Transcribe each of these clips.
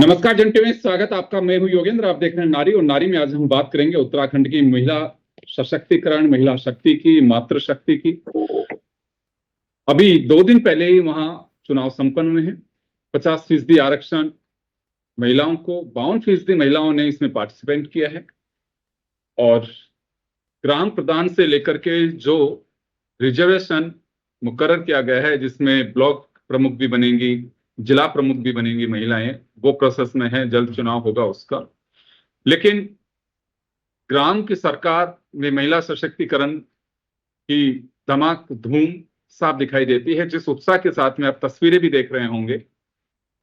नमस्कार जंटे में स्वागत आपका। मैं हूं योगेंद्र, आप देख रहे हैं नारी और नारी में। आज हम बात करेंगे उत्तराखंड की महिला सशक्तिकरण, महिला शक्ति की, मातृशक्ति की। अभी 2 दिन पहले ही वहां चुनाव संपन्न हुए हैं। 50% आरक्षण महिलाओं को, 52% महिलाओं ने इसमें पार्टिसिपेट किया है। और ग्राम प्रधान से लेकर के जो रिजर्वेशन मुकर्रर किया गया है, जिसमें ब्लॉक प्रमुख भी बनेंगी, जिला प्रमुख भी बनेंगी महिलाएं, वो प्रोसेस में है, जल्द चुनाव होगा उसका। लेकिन ग्राम की सरकार में महिला सशक्तिकरण की धमाक धूम साफ दिखाई देती है। जिस उत्साह के साथ में आप तस्वीरें भी देख रहे होंगे,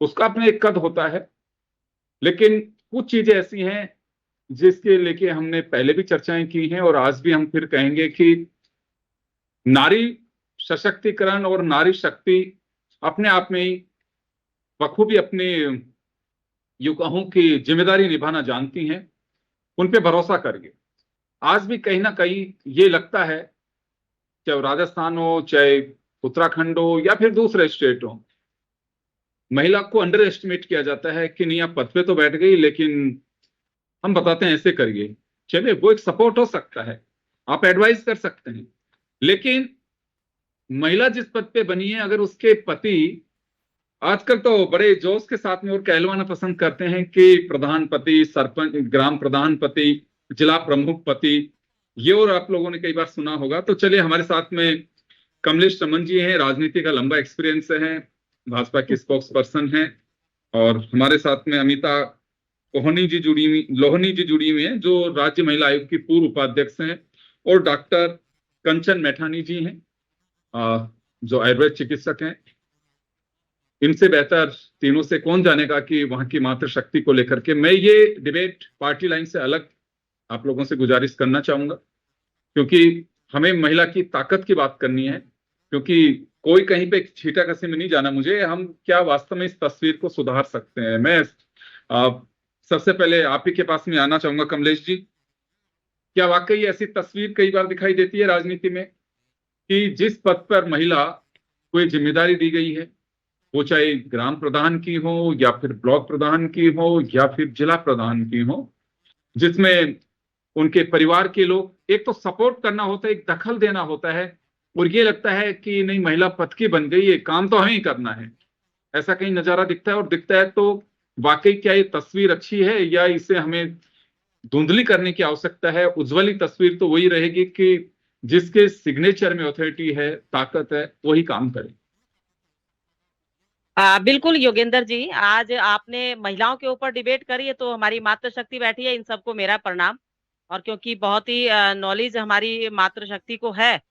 उसका अपना एक कद होता है। लेकिन कुछ चीजें ऐसी हैं जिसके लेके हमने पहले भी चर्चाएं की हैं और आज भी हम फिर कहेंगे कि नारी सशक्तिकरण और नारी शक्ति अपने आप में ही बखूबी अपनी युवाओं की जिम्मेदारी निभाना जानती हैं। उन पे भरोसा करिए। आज भी कहीं ना कहीं ये लगता है, चाहे राजस्थान हो, चाहे उत्तराखंड हो, या फिर दूसरे स्टेट हो, महिला को अंडर एस्टिमेट किया जाता है कि नहीं, आप पद पे तो बैठ गई, लेकिन हम बताते हैं ऐसे करिए। चलिए, वो एक सपोर्ट हो सकता है, आप एडवाइस कर सकते हैं। लेकिन महिला जिस पद पे बनी है, अगर उसके पति, आजकल तो बड़े जोश के साथ में और कहलवाना पसंद करते हैं कि प्रधान पति, सरपंच, ग्राम प्रधान पति, जिला प्रमुख पति, ये और आप लोगों ने कई बार सुना होगा। तो चलिए, हमारे साथ में कमलेश चमन जी हैं, राजनीति का लंबा एक्सपीरियंस है, भाजपा की स्पोक्स पर्सन है। और हमारे साथ में अमिता लोहनी जी जुड़ी हुई हैं, जो राज्य महिला आयोग की पूर्व उपाध्यक्ष हैं। और डॉक्टर कंचन मैठानी जी हैं, जो आयुर्वेद चिकित्सक हैं। इनसे बेहतर तीनों से कौन जानेगा कि वहां की मातृशक्ति को लेकर के। मैं ये डिबेट पार्टी लाइन से अलग आप लोगों से गुजारिश करना चाहूंगा, क्योंकि हमें महिला की ताकत की बात करनी है। क्योंकि कोई कहीं पे छीटा कसी में नहीं जाना मुझे, हम क्या वास्तव में इस तस्वीर को सुधार सकते हैं। मैं सबसे पहले आप ही के पास में आना चाहूंगा, कमलेश जी। क्या वाकई ऐसी तस्वीर कई बार दिखाई देती है राजनीति में कि जिस पद पर महिला को एक जिम्मेदारी दी गई है, वो चाहे ग्राम प्रधान की हो, या फिर ब्लॉक प्रधान की हो, या फिर जिला प्रधान की हो, जिसमें उनके परिवार के लोग एक तो सपोर्ट करना होता है, एक दखल देना होता है, और ये लगता है कि नहीं, महिला पद की बन गई है, काम तो हमें ही करना है। ऐसा कहीं नजारा दिखता है। और दिखता है तो वाकई क्या ये तस्वीर अच्छी है, या इसे हमें धुंधली करने की आवश्यकता है? उज्ज्वली तस्वीर तो वही रहेगी कि जिसके सिग्नेचर में ऑथोरिटी है, ताकत है, वही काम करे। बिल्कुल योगेंद्र जी, आज आपने महिलाओं के ऊपर डिबेट करी है, तो हमारी मातृशक्ति बैठी है, इन सबको मेरा प्रणाम। और क्योंकि बहुत ही नॉलेज हमारी मातृशक्ति को है,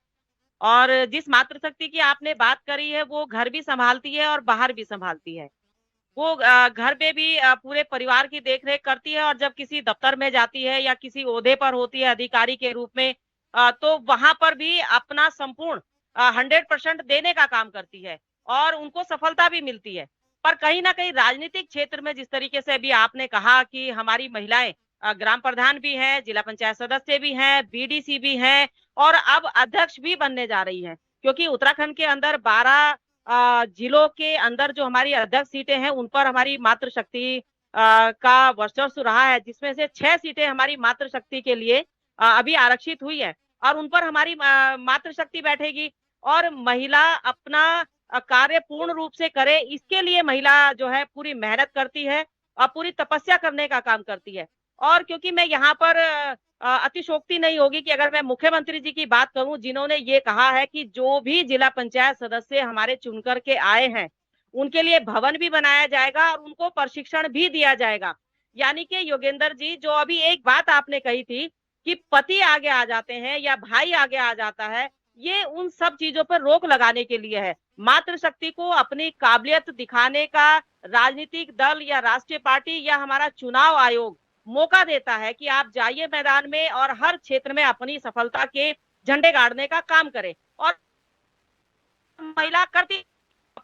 और जिस मातृशक्ति की आपने बात करी है, वो घर भी संभालती है और बाहर भी संभालती है। वो घर पे भी पूरे परिवार की देखरेख करती है, और जब किसी दफ्तर में जाती है या किसी ओहदे पर होती है अधिकारी के रूप में, तो वहां पर भी अपना संपूर्ण 100% देने का काम करती है, और उनको सफलता भी मिलती है। पर कहीं ना कहीं राजनीतिक क्षेत्र में, जिस तरीके से अभी आपने कहा कि हमारी महिलाएं ग्राम प्रधान भी हैं, जिला पंचायत सदस्य भी हैं, बीडीसी भी हैं, और अब अध्यक्ष भी बनने जा रही हैं। क्योंकि उत्तराखंड के अंदर 12 जिलों के अंदर जो हमारी अध्यक्ष सीटें हैं, उन पर हमारी मातृशक्ति का वर्चस्व रहा है, जिसमें से 6 सीटें हमारी मातृशक्ति के लिए अभी आरक्षित हुई है, और उन पर हमारी मातृशक्ति बैठेगी। और महिला अपना कार्य पूर्ण रूप से करे, इसके लिए महिला जो है पूरी मेहनत करती है और पूरी तपस्या करने का काम करती है। और क्योंकि मैं यहाँ पर अतिशोक्ति नहीं होगी कि अगर मैं मुख्यमंत्री जी की बात करूं, जिन्होंने ये कहा है कि जो भी जिला पंचायत सदस्य हमारे चुनकर के आए हैं, उनके लिए भवन भी बनाया जाएगा और उनको प्रशिक्षण भी दिया जाएगा। यानी कि योगेंद्र जी, जो अभी एक बात आपने कही थी कि पति आगे आ जाते हैं या भाई आगे आ जाता है, ये उन सब चीजों पर रोक लगाने के लिए है। मातृशक्ति को अपनी काबिलियत दिखाने का राजनीतिक दल या राष्ट्रीय पार्टी या हमारा चुनाव आयोग मौका देता है कि आप जाइए मैदान में और हर क्षेत्र में अपनी सफलता के झंडे गाड़ने का काम करें। और महिला करती,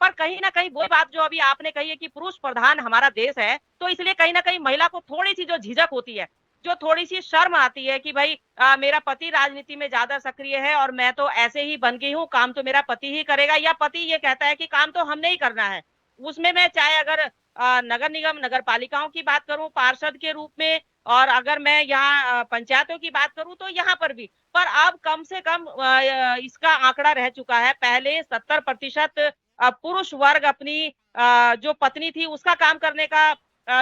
पर कहीं ना कहीं वो बात जो अभी आपने कही है कि पुरुष प्रधान हमारा देश है, तो इसलिए कहीं ना कहीं महिला को थोड़ी सी जो झिझक होती है, जो थोड़ी सी शर्म आती है कि भाई मेरा पति राजनीति में ज्यादा सक्रिय है और मैं तो ऐसे ही बन गई हूँ, काम तो मेरा पति ही करेगा, या पति ये कहता है कि काम तो हमने ही करना है, उसमें मैं चाहे अगर नगर निगम नगर पालिकाओं की बात करूं पार्षद के रूप में, और अगर मैं यहाँ पंचायतों की बात करूं तो यहाँ पर भी, पर अब कम से कम इसका आंकड़ा रह चुका है। पहले 70% पुरुष वर्ग अपनी जो पत्नी थी उसका काम करने का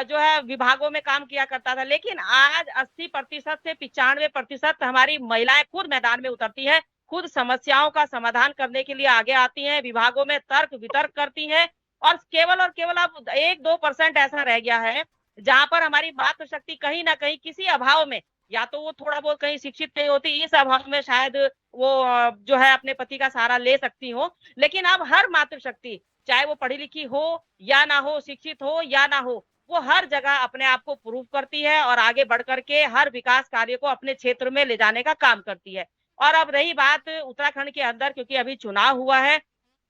जो है विभागों में काम किया करता था, लेकिन आज 80% से 95% हमारी महिलाएं खुद मैदान में उतरती हैं, खुद समस्याओं का समाधान करने के लिए आगे आती हैं, विभागों में तर्क वितर्क करती हैं। और केवल अब 1-2% ऐसा रह गया है जहां पर हमारी मातृशक्ति कहीं ना कहीं किसी अभाव में, या तो वो थोड़ा बहुत कहीं शिक्षित नहीं होती, इस अभाव में शायद वो जो है अपने पति का सहारा ले सकती हो, लेकिन अब हर मातृशक्ति, चाहे वो पढ़ी लिखी हो या ना हो, शिक्षित हो या ना हो, वो हर जगह अपने आप को प्रूव करती है और आगे बढ़ करके हर विकास कार्य को अपने क्षेत्र में ले जाने का काम करती है। और अब रही बात उत्तराखंड के अंदर, क्योंकि अभी चुनाव हुआ है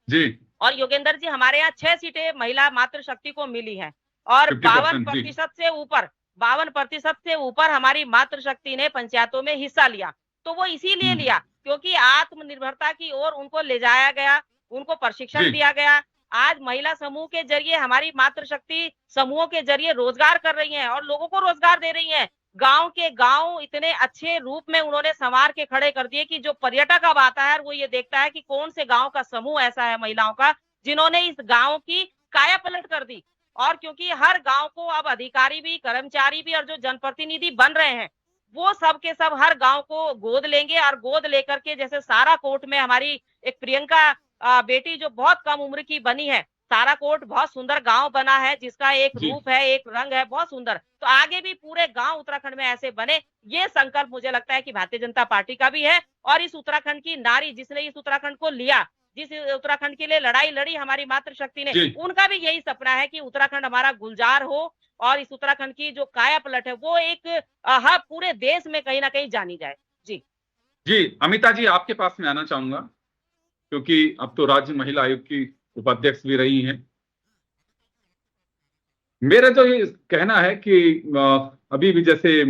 जी, और योगेंद्र जी हमारे यहाँ 6 सीटें महिला मातृशक्ति को मिली हैं, और 52% से ऊपर हमारी मातृशक्ति ने पंचायतों में हिस्सा लिया। तो वो इसीलिए लिया क्योंकि आत्मनिर्भरता की ओर उनको ले जाया गया, उनको प्रशिक्षण दिया गया। आज महिला समूह के जरिए हमारी मातृशक्ति समूहों के जरिए रोजगार कर रही हैं और लोगों को रोजगार दे रही हैं। गांव के गांव इतने अच्छे रूप में उन्होंने संवार के खड़े कर दिए कि जो पर्यटक अब आता है वो ये देखता है कि कौन से गांव का समूह ऐसा है महिलाओं का जिन्होंने इस गांव की काया पलट कर दी। और क्योंकि हर गांव को अब अधिकारी भी, कर्मचारी भी और जो जनप्रतिनिधि बन रहे हैं वो सब के सब हर गांव को गोद लेंगे, और गोद लेकर के जैसे साराकोट में हमारी एक प्रियंका बेटी जो बहुत कम उम्र की बनी है, साराकोट बहुत सुंदर गांव बना है जिसका एक रूप है, एक रंग है, बहुत सुंदर। तो आगे भी पूरे गांव उत्तराखंड में ऐसे बने, ये संकल्प मुझे लगता है कि भारतीय जनता पार्टी का भी है। और इस उत्तराखंड की नारी जिसने इस उत्तराखंड को लिया, जिस उत्तराखंड के लिए लड़ाई लड़ी हमारी मातृशक्ति ने, उनका भी यही सपना है कि उत्तराखंड हमारा गुलजार हो और इस उत्तराखंड की जो काया पलट है वो एक पूरे देश में कहीं ना कहीं जानी जाए। जी जी, अमिता जी आपके पास में आना चाहूंगा क्योंकि अब तो राज्य महिला आयोग की उपाध्यक्ष भी रही हैं। मेरा जो ये कहना है कि अभी भी जैसे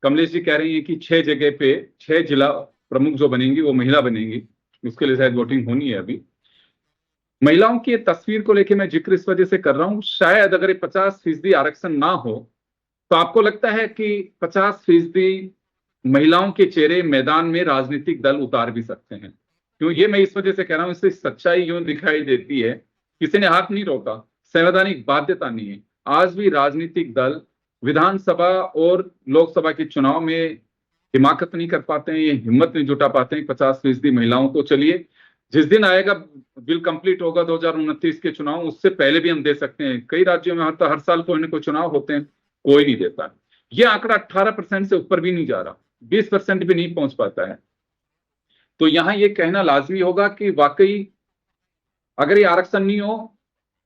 कमलेश जी कह रही हैं कि 6 जगह पे 6 जिला प्रमुख जो बनेंगी वो महिला बनेंगी, उसके लिए शायद वोटिंग होनी है। अभी महिलाओं की तस्वीर को लेकर मैं जिक्र इस वजह से कर रहा हूं, शायद अगर 50% आरक्षण ना हो तो आपको लगता है कि 50% महिलाओं के चेहरे मैदान में राजनीतिक दल उतार भी सकते हैं। क्यों ये मैं इस वजह से कह रहा हूं, इससे सच्चाई यूं दिखाई देती है, किसी ने हाथ नहीं रोका, संवैधानिक बाध्यता नहीं है। आज भी राजनीतिक दल विधानसभा और लोकसभा के चुनाव में हिमाकत नहीं कर पाते हैं, ये हिम्मत नहीं जुटा पाते हैं 50% महिलाओं को। चलिए जिस दिन आएगा बिल कंप्लीट होगा 2029 के चुनाव, उससे पहले भी हम दे सकते हैं। कई राज्यों में हर साल कोई ना कोई चुनाव होते हैं, कोई नहीं देता। ये आंकड़ा 18% से ऊपर भी नहीं जा रहा, 20% भी नहीं पहुंच पाता है। तो यहां ये कहना लाजमी होगा कि वाकई अगर ये आरक्षण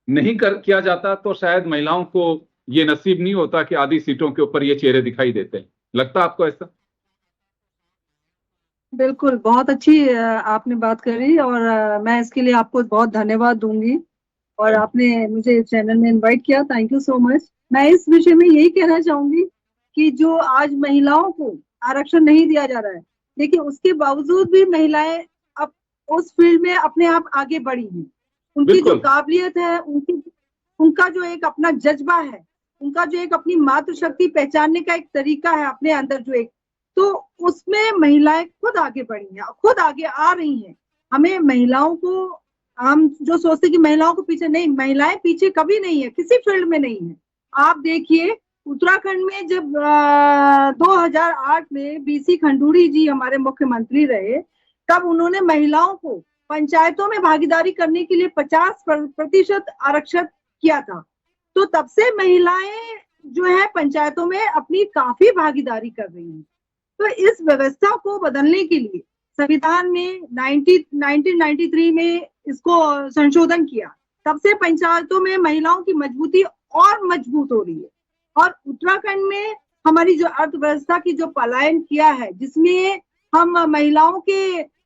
नहीं किया जाता तो शायद महिलाओं को ये नसीब नहीं होता कि आधी सीटों के ऊपर ये चेहरे दिखाई देते हैं। लगता आपको ऐसा? बिल्कुल, बहुत अच्छी आपने बात करी और मैं इसके लिए आपको बहुत धन्यवाद दूंगी और आपने मुझे चैनल में इनवाइट किया, थैंक यू सो मच। मैं इस विषय में यही कहना चाहूंगी कि जो आज महिलाओं को आरक्षण नहीं दिया जा रहा है, लेकिन उसके बावजूद भी महिलाएं अब उस फील्ड में अपने आप आगे बढ़ी हैं। उनकी जो काबिलियत है, उनका जो एक अपना जज्बा है, उनका जो एक अपनी मातृशक्ति पहचानने का एक तरीका है अपने अंदर जो एक, तो उसमें महिलाएं खुद आगे बढ़ी हैं, खुद आगे आ रही हैं। हमें महिलाओं को, हम जो सोचते कि महिलाओं को पीछे, नहीं, महिलाएं पीछे कभी नहीं है, किसी फील्ड में नहीं है। आप देखिए उत्तराखंड में जब 2008 में बीसी खंडूड़ी जी हमारे मुख्यमंत्री रहे, तब उन्होंने महिलाओं को पंचायतों में भागीदारी करने के लिए 50% आरक्षित किया था। तो तब से महिलाएं जो है पंचायतों में अपनी काफी भागीदारी कर रही हैं। तो इस व्यवस्था को बदलने के लिए संविधान में 1993 में इसको संशोधन किया, तब से पंचायतों में महिलाओं की मजबूती और मजबूत हो रही है। और उत्तराखंड में हमारी जो अर्थव्यवस्था की जो पलायन किया है, जिसमें हम महिलाओं के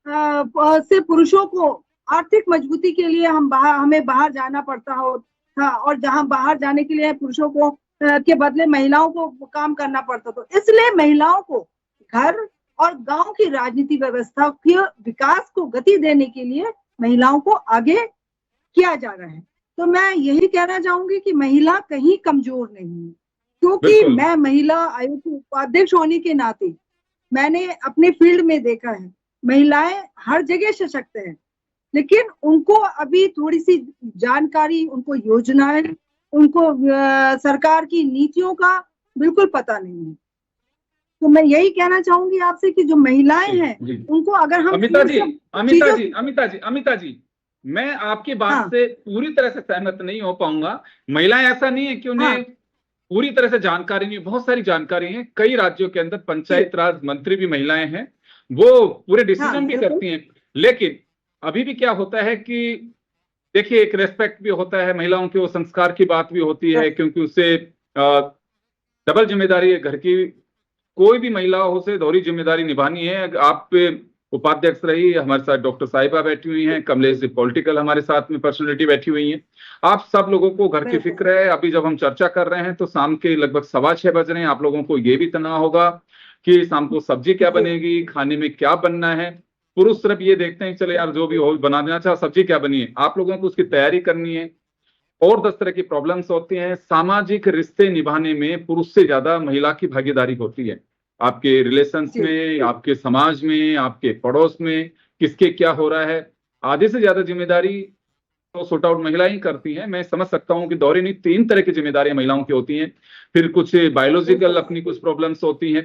से पुरुषों को आर्थिक मजबूती के लिए हमें बाहर जाना पड़ता था, और जहां बाहर जाने के लिए पुरुषों को के बदले महिलाओं को काम करना पड़ता था। इसलिए महिलाओं को घर और गांव की राजनीति व्यवस्था के विकास को गति देने के लिए महिलाओं को आगे किया जा रहा है। तो मैं यही कहना चाहूंगी कि महिला कहीं कमजोर नहीं है, क्योंकि बिल्कुल। मैं महिला आयोग के उपाध्यक्ष होने के नाते मैंने अपने फील्ड में देखा है, महिलाएं हर जगह सशक्त हैं, लेकिन उनको अभी थोड़ी सी जानकारी, उनको योजनाएं, उनको सरकार की नीतियों का बिल्कुल पता नहीं है। तो मैं यही कहना चाहूंगी आपसे कि जो महिलाएं हैं जी। उनको अगर हम अमिता जी, चीजों अमिता जी, मैं आपकी बात हाँ से पूरी तरह से सहमत नहीं हो पाऊंगा। महिलाएं ऐसा नहीं है कि उन्हें हाँ पूरी तरह से जानकारी नहीं, बहुत सारी जानकारी है। कई राज्यों के अंदर पंचायत राज मंत्री भी महिलाएं हैं, वो पूरे हाँ डिसीजन भी बिल्कुल करती हैं। लेकिन अभी भी क्या होता है कि देखिए, एक रेस्पेक्ट भी होता है महिलाओं के, वो संस्कार की बात भी होती है, क्योंकि उससे डबल जिम्मेदारी है घर की। कोई भी महिला हो, उसे दोहरी जिम्मेदारी निभानी है। आप उपाध्यक्ष रही, हमारे साथ डॉक्टर साहिबा बैठी हुई हैं, कमलेश जी पॉलिटिकल हमारे साथ में पर्सनैलिटी बैठी हुई हैं। आप सब लोगों को घर की बिल्कुल फिक्र है। अभी जब हम चर्चा कर रहे हैं तो शाम के लगभग 6:15 बज रहे हैं। आप लोगों को ये भी तनाव होगा कि शाम को सब्जी क्या जी बनेगी, खाने में क्या बनना है। पुरुष सिर्फ ये देखते हैं चले यार जो भी हो बना देना, अच्छा सब्जी क्या बनी है। आप लोगों को उसकी तैयारी करनी है। और 10 तरह की प्रॉब्लम्स होती हैं। सामाजिक रिश्ते निभाने में पुरुष से ज्यादा महिला की भागीदारी होती है। आपके रिलेशंस जी में, आपके समाज में, आपके पड़ोस में किसके क्या हो रहा है, आधे से ज्यादा जिम्मेदारी तो सॉर्ट आउट महिला ही करती हैं। मैं समझ सकता हूँ कि दोहरी नहीं, 3 तरह की जिम्मेदारियां महिलाओं की होती हैं। फिर कुछ बायोलॉजिकल बिल्कुल अपनी कुछ प्रॉब्लम्स होती हैं।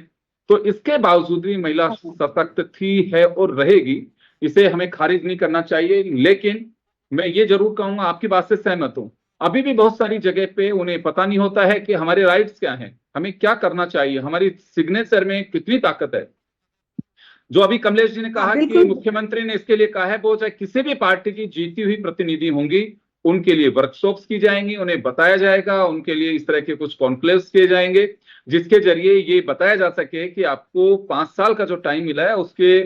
तो इसके बावजूद भी महिला सशक्त थी, है और रहेगी। इसे हमें खारिज नहीं करना चाहिए। लेकिन मैं ये जरूर कहूंगा, आपकी बात से सहमत हूं, अभी भी बहुत सारी जगह पे उन्हें पता नहीं होता है कि हमारे राइट्स क्या हैं, हमें क्या करना चाहिए, हमारी सिग्नेचर में कितनी ताकत है। जो अभी कमलेश जी ने हाँ कहा कि बिल्कुल मुख्यमंत्री ने इसके लिए कहा है, वो चाहे किसी भी पार्टी की जीती हुई प्रतिनिधि होंगी, उनके लिए वर्कशॉप्स की जाएंगी, उन्हें बताया जाएगा, उनके लिए इस तरह के कुछ कॉन्क्लेव्स किए जाएंगे, जिसके जरिए ये बताया जा सके कि आपको 5 साल का जो टाइम मिला है उसके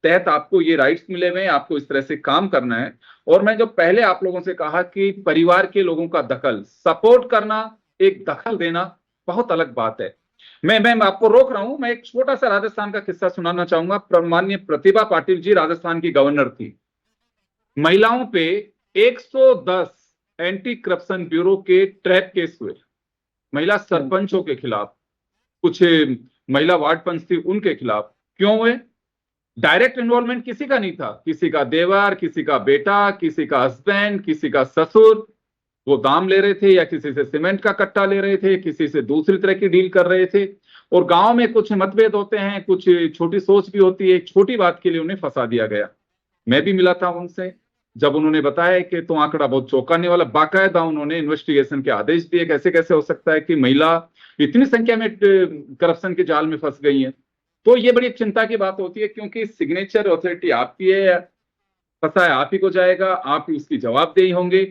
तहत आपको ये राइट्स मिले हुए हैं, आपको इस तरह से काम करना है। और मैं जो पहले आप लोगों से कहा कि परिवार के लोगों का दखल, सपोर्ट करना, एक दखल देना बहुत अलग बात है। मैं आपको रोक रहा हूं। मैं एक छोटा सा राजस्थान का किस्सा सुनाना चाहूंगा। माननीय प्रतिभा पाटिल जी राजस्थान की गवर्नर थी। महिलाओं पे 110 एंटी करप्शन ब्यूरो के ट्रैप केस हुए, महिला सरपंचों के खिलाफ, कुछ महिला वार्ड पंच थी उनके खिलाफ। क्यों हुए? डायरेक्ट इन्वॉल्वमेंट किसी का नहीं था, किसी का देवर, किसी का बेटा, किसी का हस्बैंड, किसी का ससुर। वो दाम ले रहे थे या किसी से सीमेंट का कट्टा ले रहे थे, किसी से दूसरी तरह की डील कर रहे थे। और गांव में कुछ मतभेद होते हैं, कुछ छोटी सोच भी होती है, एक छोटी बात के लिए उन्हें फंसा दिया गया। मैं भी मिला था उनसे, जब उन्होंने बताया कि तो आंकड़ा बहुत चौंकाने वाला, बाकायदा उन्होंने इन्वेस्टिगेशन के आदेश दिए। कैसे कैसे हो सकता है कि महिला इतनी संख्या में करप्शन के जाल में फंस गई है। तो ये बड़ी चिंता की बात होती है, क्योंकि सिग्नेचर अथॉरिटी आपकी है, फंसा है आप ही को जाएगा, आप ही उसकी जवाबदेही होंगे।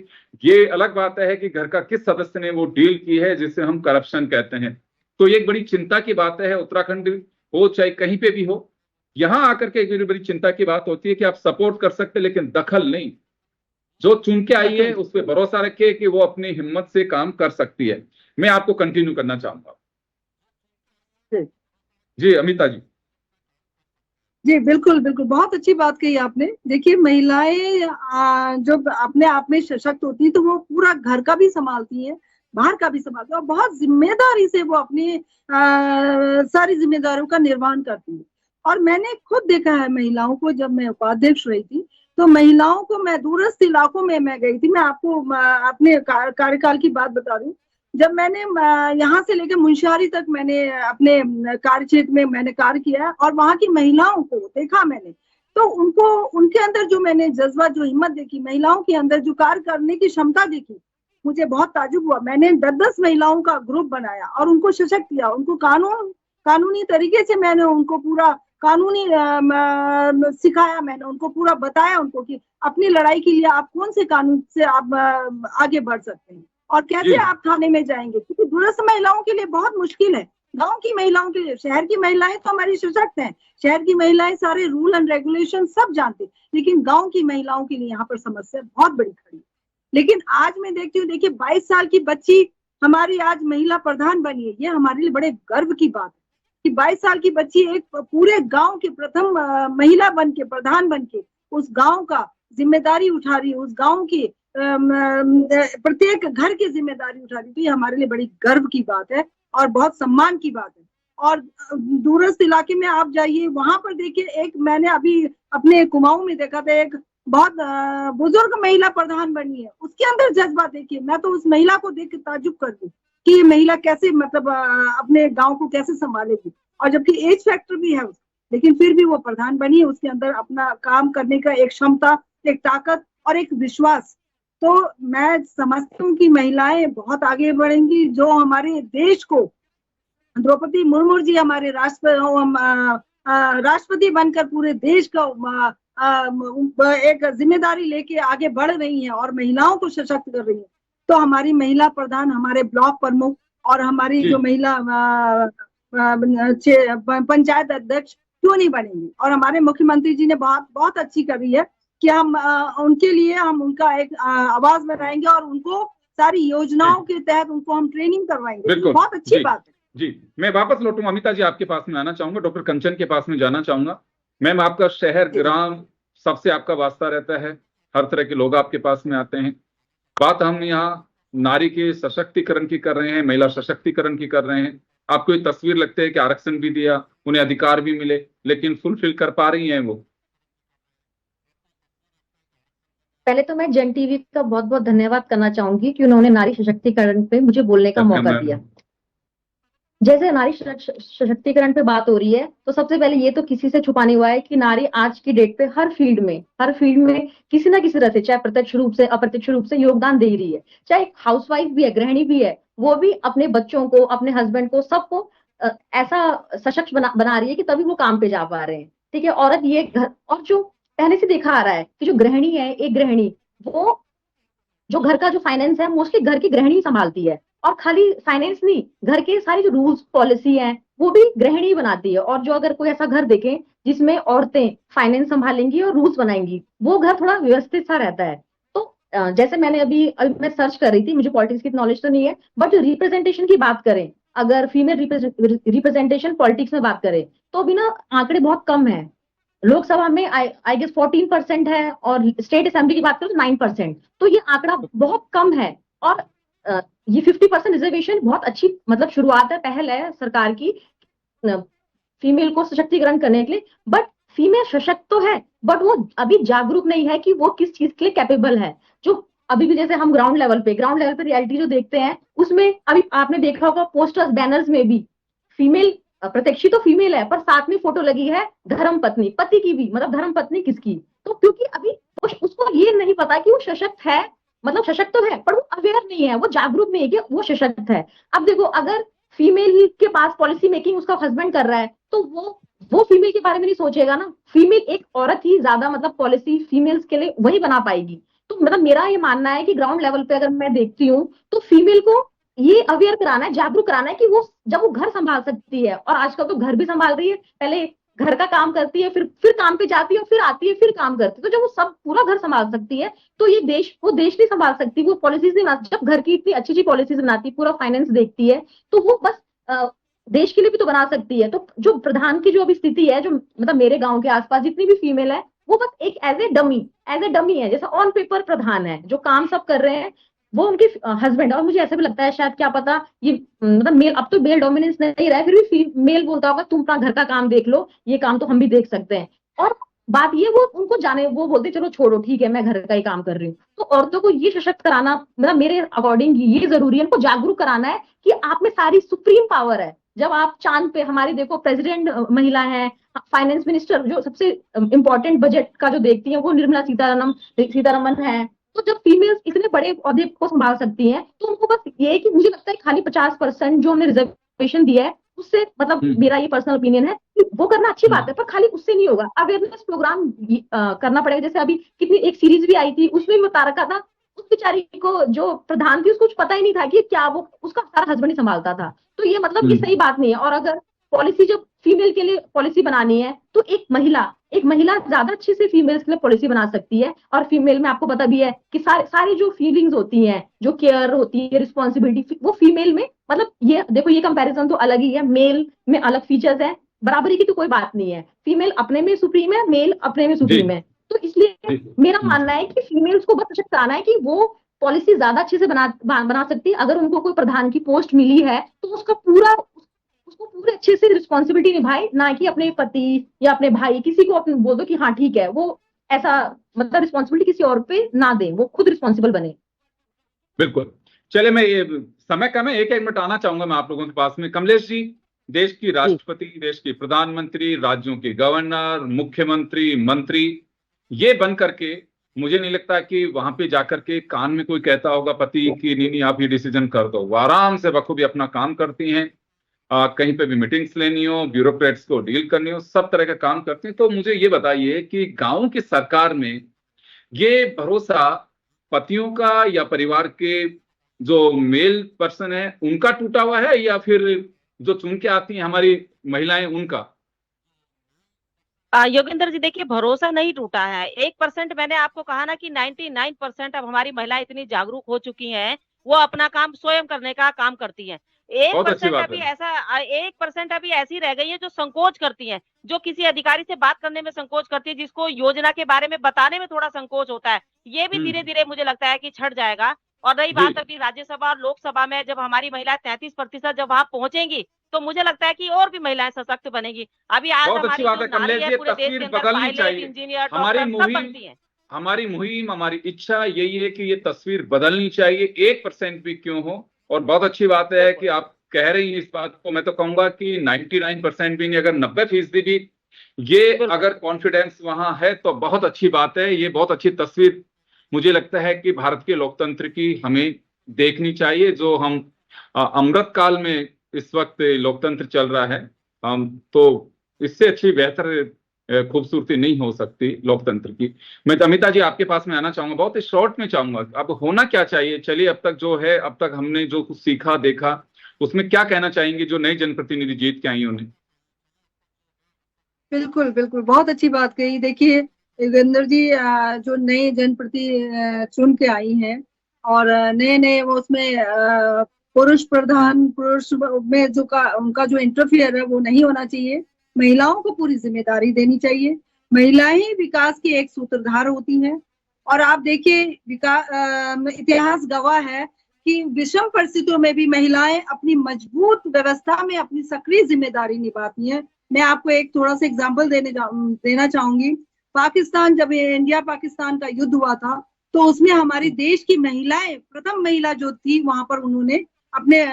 ये अलग बात है कि घर का किस सदस्य ने वो डील की है जिसे हम करप्शन कहते हैं। तो ये एक बड़ी चिंता की बात है, उत्तराखंड हो चाहे कहीं पे भी हो। यहां आकर के एक बड़ी चिंता की बात होती है कि आप सपोर्ट कर सकते लेकिन दखल नहीं। जो चुन के आई है उस पर भरोसा रखिए कि वो अपनी हिम्मत से काम कर सकती है। मैं आपको कंटिन्यू करना चाहूंगा। जी अमिता जी। जी बिल्कुल बिल्कुल, बहुत अच्छी बात कही आपने। देखिए महिलाएं जब अपने आप में सशक्त होती है तो वो पूरा घर का भी संभालती हैं, बाहर का भी संभालती है, और बहुत जिम्मेदारी से वो अपनी सारी जिम्मेदारियों का निर्वहन करती है। और मैंने खुद देखा है महिलाओं को, जब मैं उपाध्यक्ष रही थी तो महिलाओं को, मैं दूरस्थ इलाकों में मैं गई थी। मैं आपको अपने कार्यकाल की बात बता रही हूँ। जब मैंने यहाँ से लेकर मुंशियारी तक मैंने अपने कार्य क्षेत्र में मैंने कार्य किया और वहां की महिलाओं को देखा मैंने, तो उनको, उनके अंदर जो मैंने जज्बा, जो हिम्मत देखी, महिलाओं के अंदर जो कार्य करने की क्षमता देखी, मुझे बहुत ताजुब हुआ। मैंने 10-10 महिलाओं का ग्रुप बनाया और उनको सशक्त किया। उनको कानूनी तरीके से मैंने उनको पूरा कानूनी सिखाया। मैंने उनको पूरा बताया उनको कि अपनी लड़ाई के लिए आप कौन से कानून से आप आगे बढ़ सकते हैं और कैसे आप थाने में जाएंगे, क्योंकि दूरस्थ महिलाओं के लिए बहुत मुश्किल है। गांव की महिलाओं के लिए, शहर की महिलाएं तो हमारी सशक्त हैं, शहर की महिलाएं सारे रूल एंड रेगुलेशन सब जानती, लेकिन गांव की महिलाओं के लिए यहाँ पर समस्या बहुत बड़ी खड़ी है। लेकिन आज मैं देखती हूँ, देखिए 22 साल की बच्ची हमारी आज महिला प्रधान बनी है। ये हमारे लिए बड़े गर्व की बात है कि 22 साल की बच्ची एक पूरे गांव की प्रथम महिला बन के, प्रधान बन के उस गांव का जिम्मेदारी उठा रही है, उस गांव की प्रत्येक घर की जिम्मेदारी उठा रही, तो ये हमारे लिए बड़ी गर्व की बात है और बहुत सम्मान की बात है। और दूरस्थ इलाके में आप जाइए, वहां पर देखिए, एक मैंने अभी अपने कुमाऊं में देखा था, एक बहुत बुजुर्ग महिला प्रधान बनी है, उसके अंदर जज्बा देखिए। मैं तो उस महिला को देख के ताज्जुब कर दी कि ये महिला कैसे मतलब अपने गांव को कैसे संभालेगी, और जबकि एज फैक्टर भी है लेकिन फिर भी वो प्रधान बनी है। उसके अंदर अपना काम करने का एक क्षमता, एक ताकत और एक विश्वास। तो मैं समझती हूँ कि महिलाएं बहुत आगे बढ़ेंगी, जो हमारे देश को, द्रौपदी मुर्मू जी हमारे राष्ट्रपति बनकर पूरे देश का एक जिम्मेदारी लेके आगे बढ़ रही हैं और महिलाओं को सशक्त कर रही हैं। तो हमारी महिला प्रधान, हमारे ब्लॉक प्रमुख और हमारी जो महिला पंचायत अध्यक्ष क्यों नहीं बनेंगी। और हमारे मुख्यमंत्री जी ने बहुत अच्छी करी है कि हम उनके लिए हम उनका एक आवाज बनाएंगे और उनको सारी योजनाओं के तहत उनको हम ट्रेनिंग करवाएंगे। बहुत अच्छी बात है जी। मैं वापस लौटूंगा, अमिता जी आपके पास में आना चाहूंगा, डॉक्टर कंचन के पास में जाना चाहूंगा। मैम, आपका शहर ग्राम सबसे आपका वास्ता रहता है, हर तरह के लोग आपके पास में आते हैं। बात हम यहाँ नारी के सशक्तिकरण की कर रहे हैं, महिला सशक्तिकरण की कर रहे हैं। आपको ये तस्वीर लगती है कि आरक्षण भी दिया, उन्हें अधिकार भी मिले, लेकिन फुलफिल कर पा रही हैं वो? पहले तो मैं जन टीवी का बहुत बहुत धन्यवाद करना चाहूंगी कि उन्होंने नारी सशक्तिकरण पे मुझे बोलने का मौका दिया। जैसे नारी सशक्तिकरण पे बात हो रही है, तो सबसे पहले ये तो किसी से छुपा नहीं हुआ है कि नारी आज की डेट पे हर फील्ड में किसी ना किसी तरह से, चाहे प्रत्यक्ष रूप से अप्रत्यक्ष रूप से योगदान दे रही है। चाहे हाउसवाइफ भी है, गृहिणी भी है, वो भी अपने बच्चों को, अपने हस्बैंड को, सबको ऐसा सशक्त बना रही है कि तभी वो काम पे जा पा रहे हैं। ठीक है, औरत ये घर, और जो पहले से देखा आ रहा है कि जो गृहिणी है, एक गृहिणी, वो जो घर का जो फाइनेंस है मोस्टली घर की गृहिणी संभालती है। और खाली फाइनेंस नहीं, घर के सारी जो रूल्स पॉलिसी है वो भी गृहिणी बनाती है। और जो अगर कोई ऐसा घर देखें जिसमें औरतें फाइनेंस संभालेंगी और रूल्स बनाएंगी, वो घर थोड़ा व्यवस्थित सा रहता है। तो जैसे मैंने अभी मैं सर्च कर रही थी, मुझे पॉलिटिक्स की नॉलेज तो नहीं है, बट जो रिप्रेजेंटेशन की बात करें, अगर फीमेल रिप्रेजेंटेशन पॉलिटिक्स में बात करें, तो भी ना आंकड़े बहुत कम है। लोकसभा में आई गेस 14% है, और स्टेट असेंबली की बात करें तो 9%। तो ये आंकड़ा बहुत कम है। और ये 50% रिजर्वेशन बहुत अच्छी मतलब शुरुआत है, पहल है सरकार की फीमेल को सशक्तिकरण करने के लिए। बट फीमेल सशक्त तो है, बट वो अभी जागरूक नहीं है कि वो किस चीज के लिए कैपेबल है। जो अभी भी जैसे हम ग्राउंड लेवल पे रियलिटी जो देखते हैं, उसमें अभी आपने देखा होगा पोस्टर्स बैनर्स में भी फीमेल प्रत्यक्षी तो फीमेल है, पर साथ में फोटो लगी है धर्म पत्नी, पति की भी, मतलब धर्म पत्नी किसकी। तो क्योंकि अभी उसको ये नहीं पता कि वो सशक्त है, मतलब सशक्त तो है पर वो अवेयर नहीं है, वो जागरूक नहीं है कि वो सशक्त है। अब देखो, अगर फीमेल ही के पास पॉलिसी मेकिंग उसका हस्बैंड कर रहा है, तो वो फीमेल के बारे में नहीं सोचेगा ना। फीमेल, एक औरत ही ज्यादा मतलब पॉलिसी फीमेल्स के लिए वही बना पाएगी। तो मतलब मेरा ये मानना है कि ग्राउंड लेवल पे अगर मैं देखती हूँ, तो फीमेल को ये अवेयर कराना है, जागरूक कराना है कि वो जब वो घर संभाल सकती है, और आजकल तो घर भी संभाल रही है, पहले घर का काम करती है, फिर काम पे जाती है, फिर आती है, फिर काम करती है। तो जब वो सब पूरा घर संभाल सकती है, तो ये वो देश नहीं संभाल सकती, वो पॉलिसीज नहीं बनाती। जब घर की इतनी अच्छी अच्छी पॉलिसीज बनाती, पूरा फाइनेंस देखती है, तो वो बस देश के लिए भी तो बना सकती है। तो जो प्रधान की जो अभी स्थिति है, जो मतलब मेरे गाँव के आसपास जितनी भी फीमेल है, वो बस एक एज ए डमी है, जैसे ऑन पेपर प्रधान है, जो काम सब कर रहे हैं वो उनके हस्बैंड। और मुझे ऐसा भी लगता है शायद, क्या पता, ये मतलब मेल, अब तो मेल डोमिनेंस नहीं रहा है, फिर भी मेल बोलता होगा तुम अपना घर का काम देख लो, ये काम तो हम भी देख सकते हैं। और बात ये, वो उनको जाने, वो बोलते चलो छोड़ो, ठीक है मैं घर का ही काम कर रही हूँ। तो औरतों को ये सशक्त कराना, मतलब मेरे अकॉर्डिंग ये जरूरी है, उनको जागरूक कराना है कि आप में सारी सुप्रीम पावर है। जब आप चांद पे, हमारी देखो प्रेसिडेंट महिला है, फाइनेंस मिनिस्टर जो सबसे इंपॉर्टेंट बजट का जो देखती है वो निर्मला सीतारमन है। तो जब फीमेल्स इतने बड़े औहदे को संभाल सकती हैं, तो उनको बस ये है कि मुझे लगता है खाली 50% जो हमने रिजर्वेशन दिया है उससे, मतलब मेरा ये पर्सनल ओपिनियन है कि वो करना अच्छी बात है, पर खाली उससे नहीं होगा, अवेयरनेस प्रोग्राम करना पड़ेगा। जैसे अभी कितनी एक सीरीज भी आई थी, उसमें भी बता रखा था, उस बेचारी को जो प्रधान थी उसको कुछ पता ही नहीं था कि क्या वो उसका सारा हस्बैंड ही संभालता था। तो ये मतलब कि सही बात नहीं है। और अगर पॉलिसी जब फीमेल के लिए पॉलिसी बनानी है, तो एक महिला ज्यादा अच्छे से फीमेल्स के लिए पॉलिसी बना सकती है। और फीमेल में आपको पता भी है कि सारी जो फीलिंग्स होती हैं, जो केयर होती है, रिस्पॉन्सिबिलिटी, वो फीमेल में, मतलब ये देखो, ये कंपैरिजन तो अलग ही है, मेल में अलग फीचर्स है, बराबरी की तो कोई बात नहीं है। फीमेल अपने में सुप्रीम है, मेल अपने में सुप्रीम है। तो इसलिए जी, मेरा मानना है कि फीमेल्स को बस सशक्त आना है कि वो पॉलिसी ज्यादा अच्छे से बना सकती है। अगर उनको कोई प्रधान की पोस्ट मिली है तो उसको पूरे अच्छे से रिस्पॉन्सिबिलिटी निभाए, ना कि अपने पति या अपने भाई किसी को अपने बोल दो कि हाँ ठीक है, वो ऐसा मतलब रिस्पॉन्सिबिलिटी किसी और पे ना दे, वो खुद रिस्पॉन्सिबल बने। बिल्कुल। चलिए, मैं ये समय कम है, एक एक मिनट आना चाहूंगा मैं आप लोगों के पास में। कमलेश जी, देश की राष्ट्रपति, देश की प्रधानमंत्री, राज्यों के गवर्नर, मुख्यमंत्री, मंत्री, ये बन करके मुझे नहीं लगता कि वहां पे जाकर के कान में कोई कहता होगा पति की नहीं नहीं आप ये डिसीजन कर दो। वो आराम से बखूबी अपना काम करती हैं। कहीं पे भी मीटिंग्स लेनी हो, ब्यूरोक्रेट्स को डील करनी हो, सब तरह का काम करती हैं। तो मुझे ये बताइए कि गांव की सरकार में ये भरोसा पतियों का या परिवार के जो मेल पर्सन है उनका टूटा हुआ है, या फिर जो चुन के आती हैं हमारी महिलाएं उनका? योगेंद्र जी, देखिए, भरोसा नहीं टूटा है। 1% मैंने आपको कहा ना कि 99% अब हमारी महिलाएं इतनी जागरूक हो चुकी हैं, वो अपना काम स्वयं करने का काम करती हैं। बहुत अच्छी 1% बात अभी है। ऐसा 1% अभी ऐसी रह गई है जो संकोच करती हैं, जो किसी अधिकारी से बात करने में संकोच करती है, जिसको योजना के बारे में बताने में थोड़ा संकोच होता है। ये भी धीरे धीरे मुझे लगता है कि छट जाएगा। और रही जी, बात अभी राज्यसभा और लोकसभा में, जब हमारी महिलाएं 33% जब वहां पहुंचेंगी, तो मुझे लगता है कि और भी महिलाएं सशक्त बनेगी। अभी आज बहुत अच्छी हमारी बात जो है नारी कमलेश है जी, ये पूरे देश के तस्वीर अंदर, बदलनी पायलट, चाहिए। इंजीनियर, हमारी डॉक्टर सब बनती हैं। हमारी मुहिम, हमारी इच्छा यही है कि ये तस्वीर बदलनी चाहिए, 1% भी क्यों हो। और बहुत अच्छी बात है कि आप कह रही हैं इस बात को। मैं तो कहूंगा कि 99% भी नहीं, अगर 90% भी ये बिल्कुल। अगर कॉन्फिडेंस वहां है तो बहुत अच्छी बात है। ये बहुत अच्छी तस्वीर मुझे लगता है कि भारत के लोकतंत्र की हमें देखनी चाहिए। जो हम अमृत काल में इस वक्त लोकतंत्र चल रहा है, तो इससे अच्छी बेहतर खूबसूरती नहीं हो सकती लोकतंत्र की। मैं अमिता जी आपके पास में आना चाहूंगा, बहुत ही शॉर्ट में चाहूंगा, अब होना क्या चाहिए? चलिए, अब तक जो है, अब तक हमने जो कुछ सीखा देखा, उसमें क्या कहना चाहेंगे जो नई जनप्रतिनिधि जीत के आई उन्हें? बिल्कुल बिल्कुल, बहुत अच्छी बात कही। देखिए योगेंद्र जी, जो नए जनप्रति चुन के आई हैं और नए नए वो उसमें पुरुष प्रधान, पुरुष में जो का उनका जो इंटरफियर है वो नहीं होना चाहिए। महिलाओं को पूरी जिम्मेदारी देनी चाहिए। महिलाएं ही विकास की एक सूत्रधार होती हैं। और आप देखिए, इतिहास गवाह है कि विषम परिस्थितियों में भी महिलाएं अपनी मजबूत व्यवस्था में अपनी सक्रिय जिम्मेदारी निभाती हैं। मैं आपको एक थोड़ा सा एग्जाम्पल देना चाहूंगी। पाकिस्तान, जब इंडिया पाकिस्तान का युद्ध हुआ था, तो उसमें हमारी देश की महिलाएं, प्रथम महिला जो थी वहां पर, उन्होंने अपने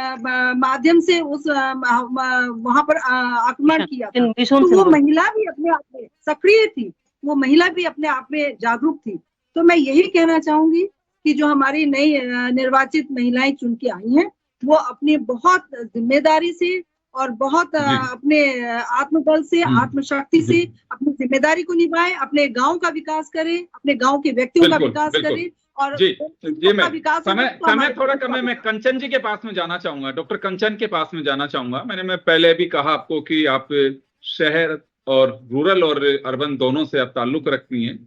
माध्यम से उस वहां पर आक्रमण किया था। तो वो महिला भी अपने आप में सक्रिय थी, वो महिला भी अपने आप में जागरूक थी। तो मैं यही कहना चाहूंगी कि जो हमारी नई निर्वाचित महिलाएं चुन के आई हैं, वो अपनी बहुत जिम्मेदारी से और बहुत जी, अपने आत्मबल से, आत्मशक्ति से जी, अपनी जिम्मेदारी को निभाए, अपने गांव का विकास करे, अपने गांव के व्यक्तियों का बिल्कुल विकास बिल्कुल। करे। और जी, ये का मैं विकास होगा समय तो समय हमारे थोड़ा देश कम का है। मैं विकास। कंचन जी के पास में जाना चाहूंगा, डॉक्टर कंचन के पास में जाना चाहूंगा। मैं पहले भी कहा आपको कि आप शहर और रूरल और अर्बन दोनों से आप ताल्लुक रखती हैं।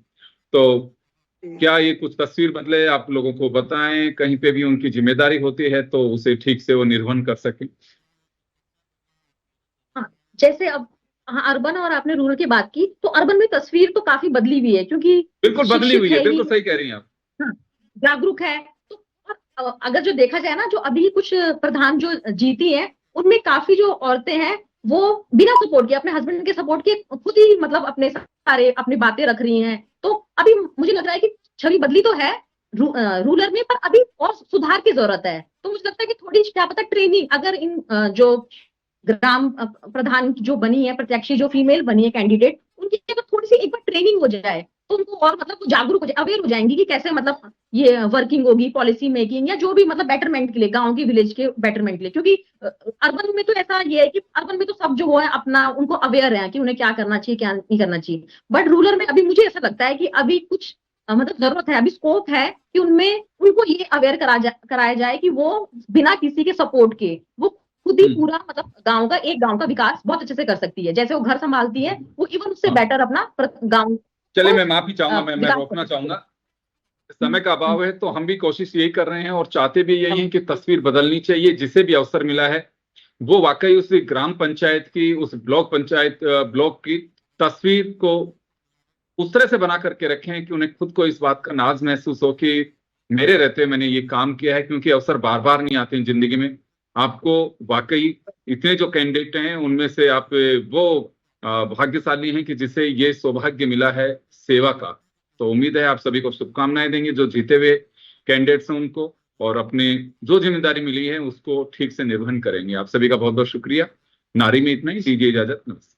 तो क्या ये कुछ तस्वीर बदले, आप लोगों को बताएं, कहीं पे भी उनकी जिम्मेदारी होती है तो उसे ठीक से वो निर्वहन कर सके। हाँ, जैसे अब, हाँ, अर्बन और आपने रूरल की बात की, तो अर्बन में तस्वीर तो काफी बदली हुई है, क्योंकि बिल्कुल बदली शिक्षित हुई है, है ही, बिल्कुल सही कह रही हैं आप। हाँ, जागरूक है। तो अगर जो देखा जाए ना, जो अभी कुछ प्रधान जो जीती है, उनमें काफी जो औरतें हैं वो बिना सपोर्ट के, अपने हस्बैंड के सपोर्ट के, खुद ही मतलब अपने सारे अपनी बातें रख रही हैं। तो अभी मुझे लग रहा है कि छवि बदली तो है रूरल में, पर अभी और सुधार की जरूरत है। तो मुझे लगता है कि थोड़ी क्या पता ट्रेनिंग, अगर इन जो ग्राम प्रधान जो बनी है, प्रत्याशी जो फीमेल बनी है कैंडिडेट, उनकी अगर थोड़ी सी एक बार ट्रेनिंग हो जाए, तो उनको और मतलब वो जागरूक हो जाए, अवेयर हो जाएंगी कि कैसे मतलब ये वर्किंग होगी, पॉलिसी मेकिंग, या जो भी मतलब बेटरमेंट के लिए, गांव की विलेज के बेटरमेंट के लिए। क्योंकि अर्बन में तो ऐसा ये है कि अर्बन में तो सब जो है अपना उनको अवेयर है कि उन्हें क्या करना चाहिए, क्या नहीं करना चाहिए। बट रूरल में अभी मुझे ऐसा लगता है कि अभी कुछ मतलब जरूरत है, अभी स्कोप है कि उनमें उनको ये अवेयर कराया जाए कि वो बिना किसी के सपोर्ट के वो खुद ही पूरा मतलब एक गांव का विकास बहुत अच्छे से कर सकती है। जैसे वो घर संभालती है, वो इवन उससे हाँ, बेटर अपना गांव चलिए, को मैं माफी चाहूंगा, मैं विकास कर रोकना सकती है। चाहूंगा। समय का अभाव है, तो हम भी कोशिश यही कर रहे हैं और चाहते भी यही हैं कि तस्वीर बदलनी चाहिए। जिसे भी अवसर मिला है वो वाकई उस ग्राम पंचायत की, उस ब्लॉक पंचायत ब्लॉक की तस्वीर को उस तरह से बना करके रखें कि उन्हें खुद को इस बात का नाज महसूस हो कि मेरे रहते मैंने ये काम किया है, क्योंकि अवसर बार बार नहीं आते हैं जिंदगी में। आपको वाकई इतने जो कैंडिडेट हैं उनमें से आप वो भाग्यशाली हैं कि जिसे ये सौभाग्य मिला है सेवा का। तो उम्मीद है आप सभी को शुभकामनाएं देंगे जो जीते हुए कैंडिडेट्स हैं उनको, और अपने जो जिम्मेदारी मिली है उसको ठीक से निर्वहन करेंगे। आप सभी का बहुत बहुत शुक्रिया। नारी में इतना ही, दीजिए इजाजत, नमस्कार।